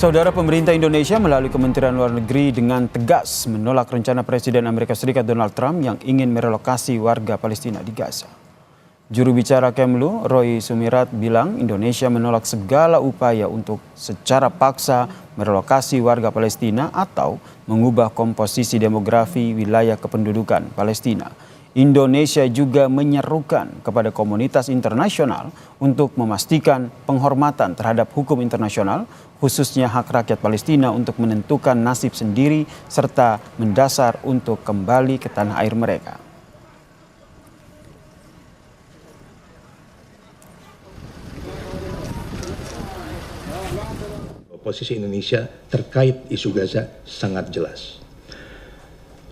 Saudara, pemerintah Indonesia melalui Kementerian Luar Negeri dengan tegas menolak rencana Presiden Amerika Serikat Donald Trump yang ingin merelokasi warga Palestina di Gaza. Juru bicara Kemlu, Roy Sumirat, bilang Indonesia menolak segala upaya untuk secara paksa merelokasi warga Palestina atau mengubah komposisi demografi wilayah kependudukan Palestina. Indonesia juga menyerukan kepada komunitas internasional untuk memastikan penghormatan terhadap hukum internasional, khususnya hak rakyat Palestina untuk menentukan nasib sendiri serta mendasar untuk kembali ke tanah air mereka. Posisi Indonesia terkait isu Gaza sangat jelas.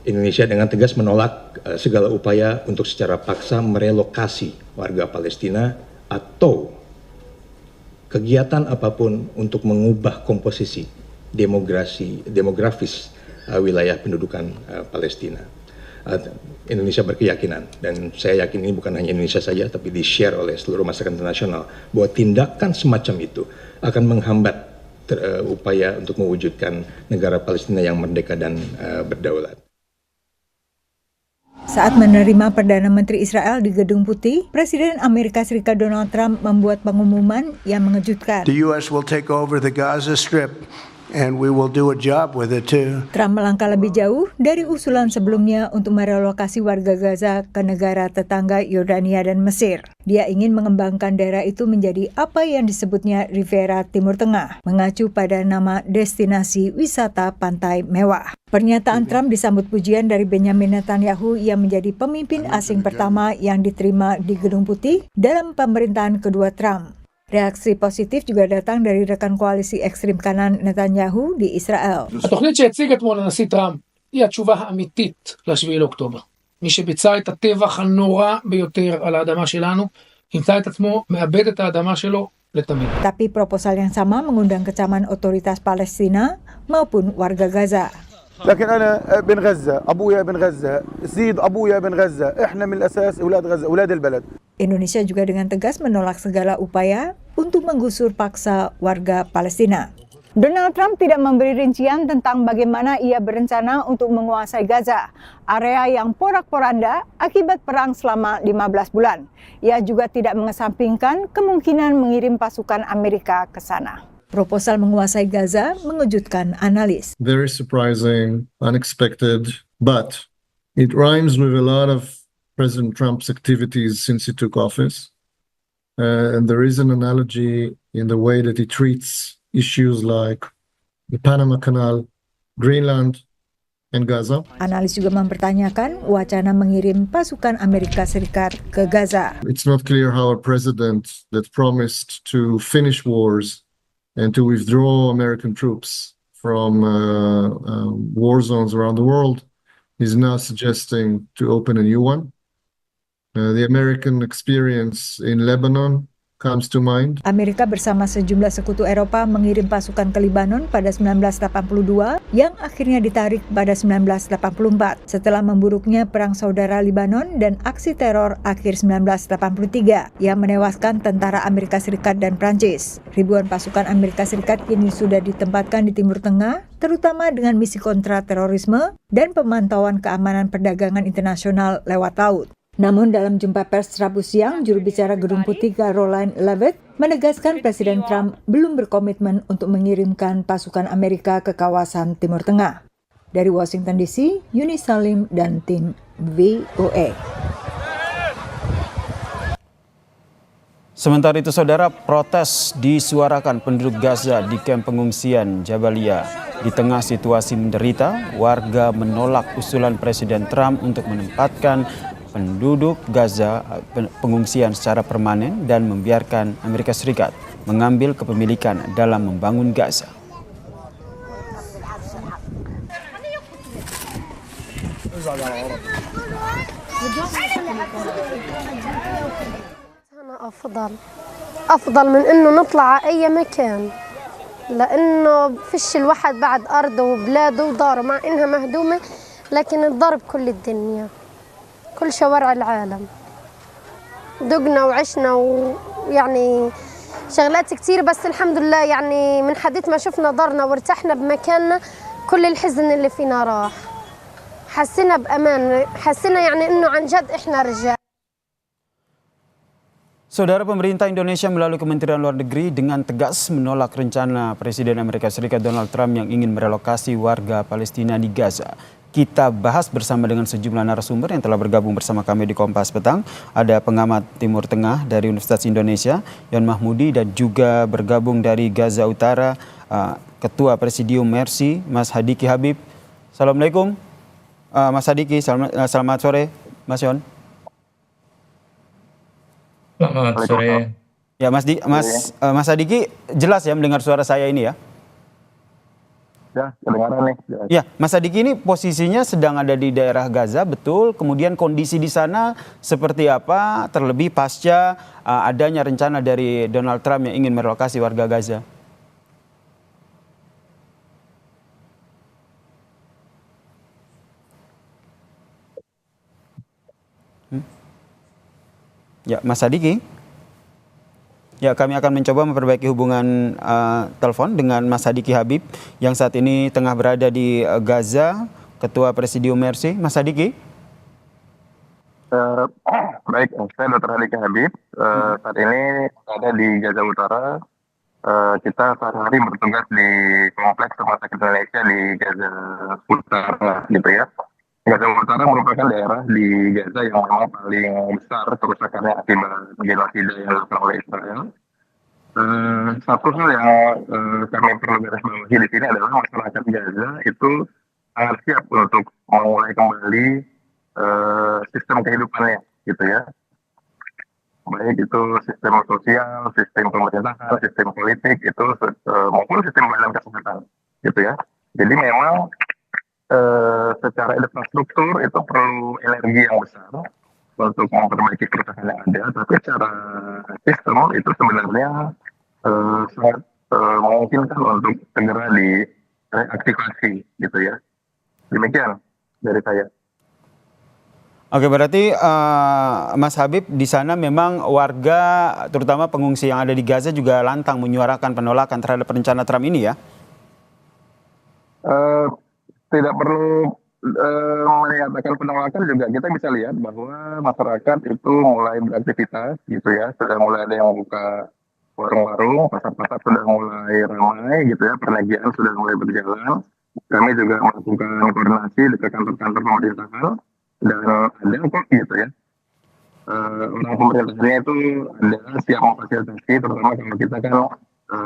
Indonesia dengan tegas menolak segala upaya untuk secara paksa merelokasi warga Palestina atau kegiatan apapun untuk mengubah komposisi demografis wilayah pendudukan Palestina. Indonesia berkeyakinan, dan saya yakin ini bukan hanya Indonesia saja, tapi di-share oleh seluruh masyarakat internasional, bahwa tindakan semacam itu akan menghambat upaya untuk mewujudkan negara Palestina yang merdeka dan berdaulat. Saat menerima Perdana Menteri Israel di Gedung Putih, Presiden Amerika Serikat Donald Trump membuat pengumuman yang mengejutkan. The U.S. will take over the Gaza Strip. And we will do a job with it too. Trump melangkah lebih jauh dari usulan sebelumnya untuk merelokasi warga Gaza ke negara tetangga Yordania dan Mesir. Dia ingin mengembangkan daerah itu menjadi apa yang disebutnya Riviera Timur Tengah, mengacu pada nama destinasi wisata pantai mewah. Pernyataan Trump disambut pujian dari Benjamin Netanyahu yang menjadi pemimpin asing pertama yang diterima di Gedung Putih dalam pemerintahan kedua Trump. Reaksi positif juga datang dari rekan koalisi ekstrim kanan Netanyahu di Israel. התוכנית שהציג אתמול הנשיא טראמפ היא התשובה האמיתית ל-7 לאוקטובר. מי שביצע את הטבח הנורא ביותר על האדמה שלנו, ימצא את עצמו מאבד את האדמה שלו לתמיד. Tapi proposal yang sama mengundang kecaman otoritas Palestina maupun warga Gaza. لكن أنا ابن غزة، أبويا ابن غزة، زيد أبويا ابن غزة، إحنا من الأساس أولاد غزة، أولاد البلد. Indonesia juga dengan tegas menolak segala upaya untuk menggusur paksa warga Palestina. Donald Trump tidak memberi rincian tentang bagaimana ia berencana untuk menguasai Gaza, area yang porak-poranda akibat perang selama 15 bulan. Ia juga tidak mengesampingkan kemungkinan mengirim pasukan Amerika ke sana. Proposal menguasai Gaza mengejutkan analis. Very surprising, unexpected, but it rhymes with a lot of President Trump's activities since he took office. And there is an analogy in the way that he treats issues like the Panama Canal, Greenland, and Gaza. Analis juga mempertanyakan wacana mengirim pasukan Amerika Serikat ke Gaza. It's not clear how a president that promised to finish wars and to withdraw American troops from war zones around the world is now suggesting to open a new one. The American experience in Lebanon comes to mind. Amerika bersama sejumlah sekutu Eropa mengirim pasukan ke Lebanon pada 1982 yang akhirnya ditarik pada 1984 setelah memburuknya perang saudara Lebanon dan aksi teror akhir 1983 yang menewaskan tentara Amerika Serikat dan Prancis. Ribuan pasukan Amerika Serikat kini sudah ditempatkan di Timur Tengah, terutama dengan misi kontra terorisme dan pemantauan keamanan perdagangan internasional lewat laut. Namun dalam jumpa pers Rabu siang, juru bicara Gedung Putih Caroline Leavitt menegaskan Presiden Trump belum berkomitmen untuk mengirimkan pasukan Amerika ke kawasan Timur Tengah. Dari Washington DC, Yuni Salim dan tim VOA. Sementara itu, saudara, protes disuarakan penduduk Gaza di kamp pengungsian Jabalia. Di tengah situasi menderita, warga menolak usulan Presiden Trump untuk menempatkan penduduk Gaza pengungsian secara permanen dan membiarkan Amerika Serikat mengambil kepemilikan dalam membangun Gaza. أفضل من إنه نطلع أي مكان لأنه فيش الواحد بعد أرضه وبلاده وداره مع إنها مهدومة لكن الضرب كل الدنيا كل شوارع العالم دقنا وعشنا ويعني شغلات كتير، بس الحمد لله يعني من حديث ما شفنا دارنا وارتحنا بمكاننا كل الحزن اللي فينا راح. حسينا بأمان، حسينا يعني إنه عن جد إحنا رجال. Saudara, pemerintah Indonesia melalui Kementerian Luar Negeri dengan tegas menolak rencana Presiden Amerika Serikat Donald Trump yang ingin merelokasi warga Palestina di Gaza. Kita bahas bersama dengan sejumlah narasumber yang telah bergabung bersama kami di Kompas Petang. Ada pengamat Timur Tengah dari Universitas Indonesia, Yon Mahmudi, dan juga bergabung dari Gaza Utara, Ketua Presidium Mercy, Mas Hadiki Habib. Assalamualaikum, Mas Hadiki. Selamat sore, Mas Yon. Selamat sore. Ya, Mas Hadiki, jelas ya mendengar suara saya ini ya? Ya, kedengaran nih. Ya, Mas Hadiki ini posisinya sedang ada di daerah Gaza, betul. Kemudian kondisi di sana seperti apa, terlebih pasca adanya rencana dari Donald Trump yang ingin merelokasi warga Gaza? Ya, Mas Hadiki. Ya, kami akan mencoba memperbaiki hubungan telepon dengan Mas Hadiki Habib yang saat ini tengah berada di Gaza, Ketua Presidium Mercy. Mas Hadiki. Baik, saya Dr. Hadiki Habib. Saat ini ada di Gaza Utara. Kita sehari-hari bertugas di Kompleks Rumah Sakit Indonesia di Gaza Utara, gitu ya. Gaza Utara merupakan daerah di Gaza yang memang paling besar kerusakannya akibat genosida yang dilakukan oleh Israel. Satu hal yang kami perlu garis bawahi di sini adalah masyarakat Gaza itu sangat siap untuk memulai kembali sistem kehidupannya, gitu ya. Baik itu sistem sosial, sistem pemerintahan, sistem politik, itu maupun sistem pelayanan kesehatan, gitu ya. Jadi memang secara infrastruktur itu perlu energi yang besar untuk memperbaiki kerusakan yang ada, tapi secara sistem itu sebenarnya sangat memungkinkan untuk segera direaktivasi, gitu ya. Demikian dari saya. Oke, berarti Mas Habib, di sana memang warga, terutama pengungsi yang ada di Gaza juga lantang menyuarakan penolakan terhadap rencana Trump ini ya? Tidak perlu menyatakan penolakan juga, kita bisa lihat bahwa masyarakat itu mulai beraktivitas, gitu ya. Sudah mulai ada yang buka warung-warung, pasar-pasar sudah mulai ramai, gitu ya. Perniagaan sudah mulai berjalan. Kami juga melakukan koordinasi di kantor-kantor pemerintahan dan ada kok, gitu ya. Orang pemerintahnya itu ada siap memfasilitasi, terutama kalau kita kan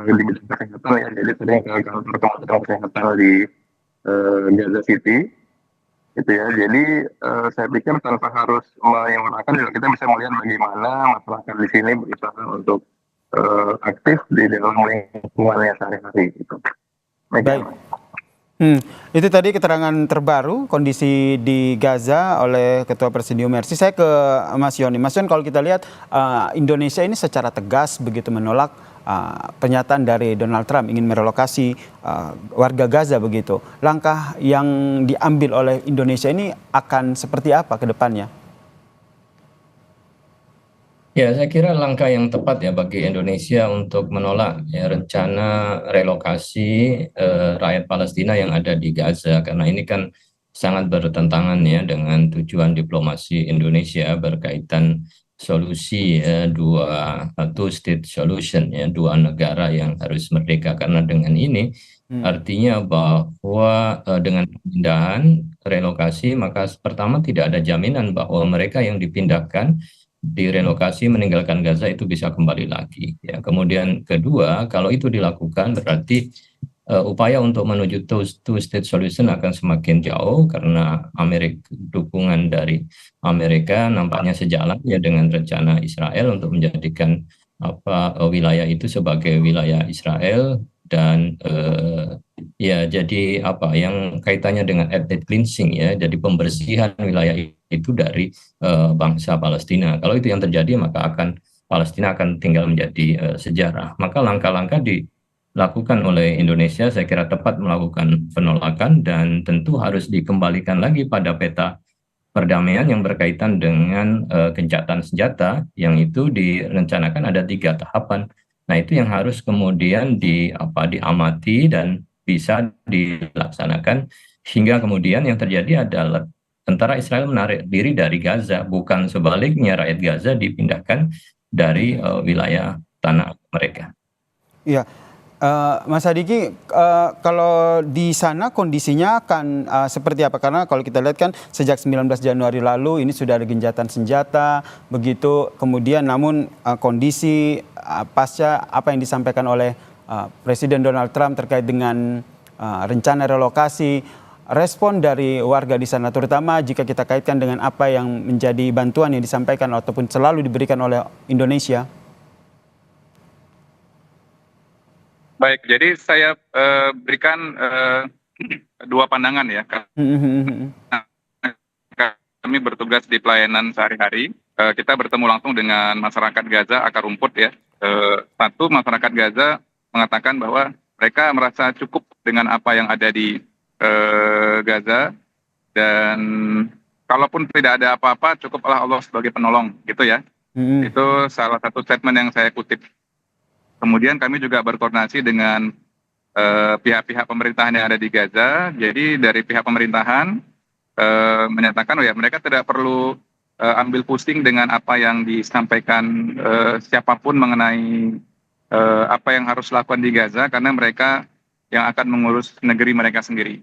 di bidang kesehatan ya. Jadi sering ke kantor Kementerian Kesehatan di Gaza City, gitu ya. Jadi saya pikir tanpa harus menyuarakan juga kita bisa melihat bagaimana masyarakat di sini berusaha untuk aktif di dalam lingkungannya sehari-hari, gitu. Baik. Itu tadi keterangan terbaru kondisi di Gaza oleh Ketua Presidium Mercy. Saya ke Mas Yoni. Mas Yon, kalau kita lihat Indonesia ini secara tegas begitu menolak pernyataan dari Donald Trump ingin merelokasi warga Gaza begitu. Langkah yang diambil oleh Indonesia ini akan seperti apa ke depannya? Ya, saya kira langkah yang tepat ya bagi Indonesia untuk menolak ya, rencana relokasi rakyat Palestina yang ada di Gaza, karena ini kan sangat bertentangan ya dengan tujuan diplomasi Indonesia berkaitan solusi two state solution ya, dua negara yang harus merdeka. Karena dengan ini artinya bahwa dengan pemindahan relokasi maka pertama tidak ada jaminan bahwa mereka yang dipindahkan direlokasi meninggalkan Gaza itu bisa kembali lagi ya. Kemudian kedua, kalau itu dilakukan berarti upaya untuk menuju two state solution akan semakin jauh, karena dukungan dari Amerika nampaknya sejalan ya dengan rencana Israel untuk menjadikan wilayah itu sebagai wilayah Israel. Dan ya jadi yang kaitannya dengan ethnic cleansing ya, jadi pembersihan wilayah itu dari bangsa Palestina. Kalau itu yang terjadi maka Palestina akan tinggal menjadi sejarah. Maka langkah-langkah dilakukan oleh Indonesia saya kira tepat melakukan penolakan, dan tentu harus dikembalikan lagi pada peta perdamaian yang berkaitan dengan gencatan senjata, yang itu direncanakan ada 3 tahapan. Nah, itu yang harus kemudian diamati dan bisa dilaksanakan hingga kemudian yang terjadi adalah tentara Israel menarik diri dari Gaza, bukan sebaliknya rakyat Gaza dipindahkan dari wilayah tanah mereka. Iya, Mas Adiki, kalau di sana kondisinya akan seperti apa? Karena kalau kita lihat kan sejak 19 Januari lalu ini sudah ada gencatan senjata, begitu kemudian namun kondisi pasca apa yang disampaikan oleh Presiden Donald Trump terkait dengan rencana relokasi, respon dari warga di sana, terutama jika kita kaitkan dengan apa yang menjadi bantuan yang disampaikan ataupun selalu diberikan oleh Indonesia. Baik, jadi saya berikan dua pandangan ya. Kami bertugas di pelayanan sehari-hari. Kita bertemu langsung dengan masyarakat Gaza, akar rumput ya. Satu, masyarakat Gaza mengatakan bahwa mereka merasa cukup dengan apa yang ada di Gaza, dan kalaupun tidak ada apa-apa, cukuplah Allah sebagai penolong, gitu ya. Itu salah satu statement yang saya kutip. Kemudian kami juga berkoordinasi dengan pihak-pihak pemerintahan yang ada di Gaza. Jadi dari pihak pemerintahan menyatakan ya mereka tidak perlu ambil pusing dengan apa yang disampaikan siapapun mengenai apa yang harus dilakukan di Gaza, karena mereka yang akan mengurus negeri mereka sendiri.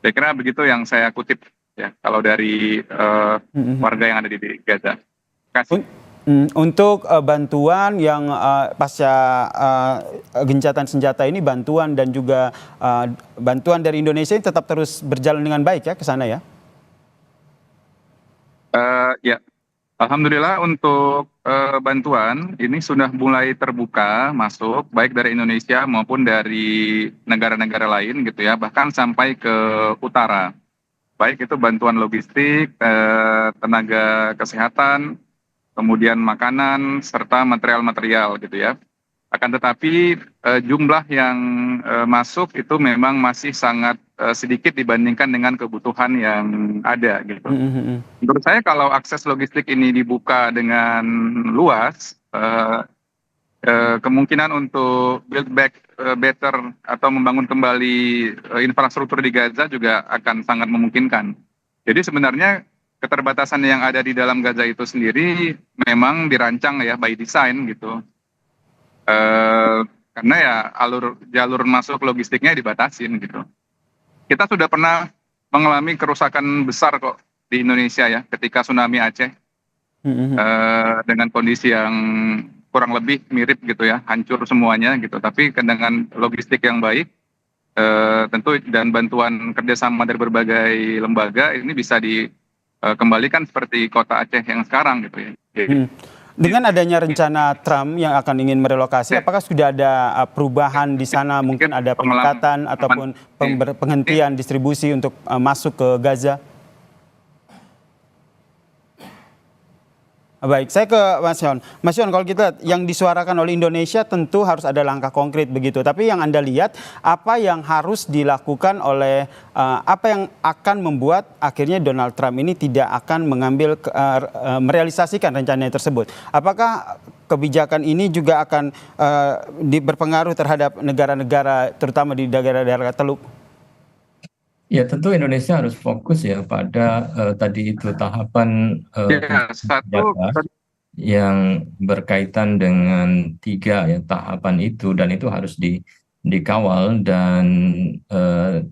Saya kira begitu yang saya kutip ya kalau dari warga yang ada di Gaza. Terima kasih. Untuk bantuan yang pasca gencatan senjata ini, bantuan dan juga bantuan dari Indonesia ini tetap terus berjalan dengan baik ya ke sana ya? Ya, alhamdulillah untuk bantuan ini sudah mulai terbuka masuk baik dari Indonesia maupun dari negara-negara lain gitu ya, bahkan sampai ke utara. Baik itu bantuan logistik, tenaga kesehatan, kemudian makanan, serta material-material gitu ya. Akan tetapi jumlah yang masuk itu memang masih sangat sedikit dibandingkan dengan kebutuhan yang ada gitu. Menurut saya kalau akses logistik ini dibuka dengan luas, kemungkinan untuk build back better atau membangun kembali infrastruktur di Gaza juga akan sangat memungkinkan. Jadi sebenarnya keterbatasan yang ada di dalam Gaza itu sendiri memang dirancang ya by design gitu, karena ya jalur masuk logistiknya dibatasin gitu. Kita sudah pernah mengalami kerusakan besar kok di Indonesia ya ketika tsunami Aceh, dengan kondisi yang kurang lebih mirip gitu ya, hancur semuanya gitu. Tapi dengan logistik yang baik tentu dan bantuan kerjasama dari berbagai lembaga ini bisa kembalikan seperti kota Aceh yang sekarang gitu ya. Dengan adanya rencana Trump yang akan ingin merelokasi, apakah sudah ada perubahan di sana? Mungkin ada peningkatan ataupun penghentian distribusi untuk masuk ke Gaza? Baik, saya ke Mas Yon. Mas Yon, kalau kita lihat yang disuarakan oleh Indonesia tentu harus ada langkah konkret begitu. Tapi yang Anda lihat, apa yang harus dilakukan oleh, apa yang akan membuat akhirnya Donald Trump ini tidak akan mengambil, merealisasikan rencananya tersebut? Apakah kebijakan ini juga akan berpengaruh terhadap negara-negara, terutama di daerah-daerah Teluk? Ya tentu Indonesia harus fokus ya pada tadi itu tahapan yang berkaitan dengan 3 ya tahapan itu, dan itu harus dikawal, dan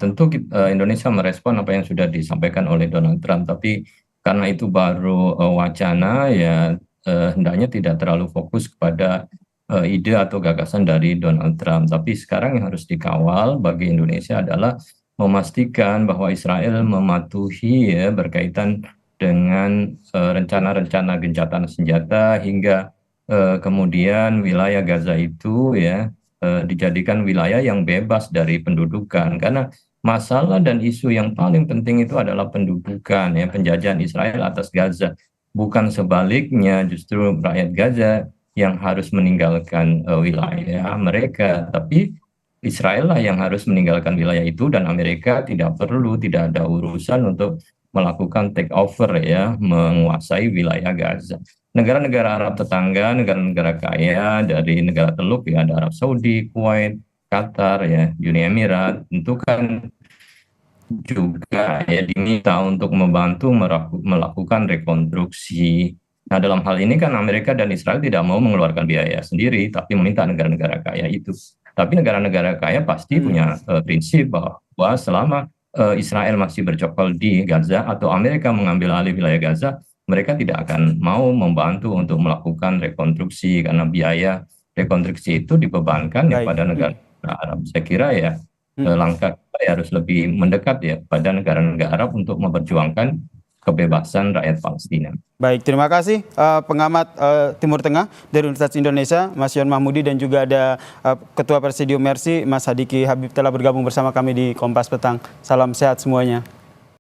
tentu Indonesia merespon apa yang sudah disampaikan oleh Donald Trump, tapi karena itu baru wacana ya hendaknya tidak terlalu fokus kepada ide atau gagasan dari Donald Trump. Tapi sekarang yang harus dikawal bagi Indonesia adalah memastikan bahwa Israel mematuhi ya berkaitan dengan rencana-rencana gencatan senjata hingga kemudian wilayah Gaza itu ya dijadikan wilayah yang bebas dari pendudukan, karena masalah dan isu yang paling penting itu adalah pendudukan ya, penjajahan Israel atas Gaza, bukan sebaliknya justru rakyat Gaza yang harus meninggalkan wilayah mereka, tapi Israel lah yang harus meninggalkan wilayah itu, dan Amerika tidak ada urusan untuk melakukan take over ya, menguasai wilayah Gaza. Negara-negara Arab tetangga, negara-negara kaya dari negara Teluk ya, ada Arab Saudi, Kuwait, Qatar ya, Uni Emirat, tentu kan juga ya diminta untuk membantu melakukan rekonstruksi. Nah, dalam hal ini kan Amerika dan Israel tidak mau mengeluarkan biaya sendiri, tapi meminta negara-negara kaya itu. Tapi negara-negara kaya pasti punya prinsip bahwa selama Israel masih bercokol di Gaza atau Amerika mengambil alih wilayah Gaza, mereka tidak akan mau membantu untuk melakukan rekonstruksi karena biaya rekonstruksi itu dibebankan ya pada negara Arab. Saya kira ya langkah kita harus lebih mendekat ya pada negara-negara Arab untuk memperjuangkan kebebasan rakyat Palestina. Baik, terima kasih pengamat Timur Tengah dari Universitas Indonesia, Mas Yon Mahmudi, dan juga ada Ketua Presidium Mercy, Mas Hadiki Habib telah bergabung bersama kami di Kompas Petang. Salam sehat semuanya.